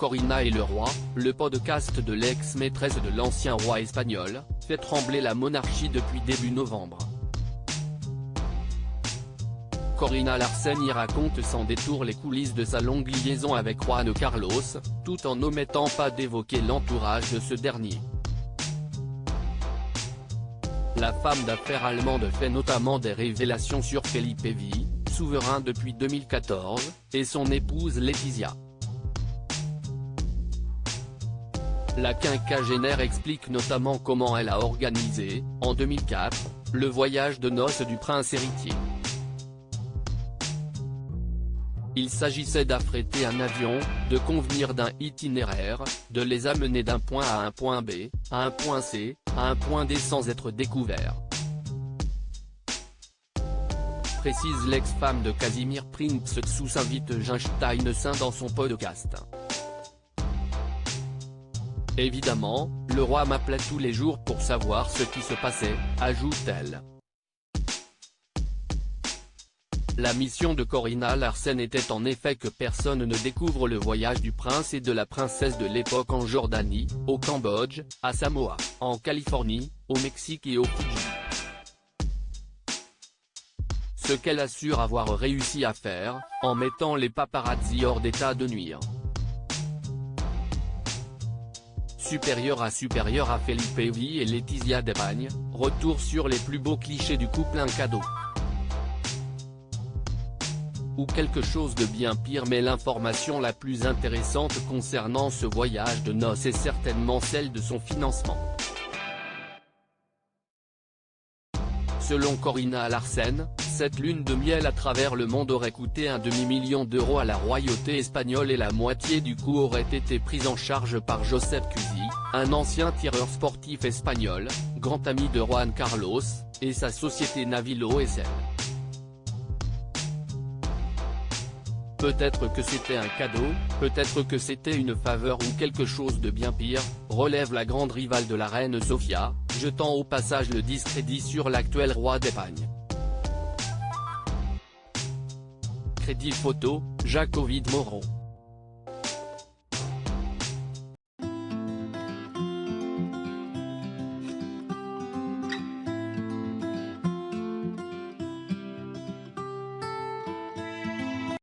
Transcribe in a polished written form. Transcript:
Corina et le roi, le podcast de l'ex-maîtresse de l'ancien roi espagnol, fait trembler la monarchie depuis début novembre. Corina Larsen y raconte sans détour les coulisses de sa longue liaison avec Juan Carlos, tout en n'omettant pas d'évoquer l'entourage de ce dernier. La femme d'affaires allemande fait notamment des révélations sur Felipe V, souverain depuis 2014, et son épouse Letizia. La quinquagénaire explique notamment comment elle a organisé, en 2004, le voyage de noces du prince héritier. Il s'agissait d'affréter un avion, de convenir d'un itinéraire, de les amener d'un point A à un point B, à un point C, à un point D sans être découvert. Précise l'ex-femme de Casimir Prince sous invite Steinstein dans son podcast. Évidemment, le roi m'appelait tous les jours pour savoir ce qui se passait, ajoute-t-elle. La mission de Corina Larsen était en effet que personne ne découvre le voyage du prince et de la princesse de l'époque en Jordanie, au Cambodge, à Samoa, en Californie, au Mexique et au Fidji. Ce qu'elle assure avoir réussi à faire, en mettant les paparazzi hors d'état de nuire. Supérieur à Felipe V et Letizia d'Espagne, retour sur les plus beaux clichés du couple un cadeau. Ou quelque chose de bien pire, mais l'information la plus intéressante concernant ce voyage de noces est certainement celle de son financement. Selon Corina Larsen, cette lune de miel à travers le monde aurait coûté un demi-million d'euros à la royauté espagnole et la moitié du coût aurait été prise en charge par Josep Cusi, un ancien tireur sportif espagnol, grand ami de Juan Carlos, et sa société Navilo SL. Peut-être que c'était un cadeau, peut-être que c'était une faveur ou quelque chose de bien pire, relève la grande rivale de la reine Sofia, jetant au passage le discrédit sur l'actuel roi d'Espagne. Crédit photo, Jacques Ovid Moreau.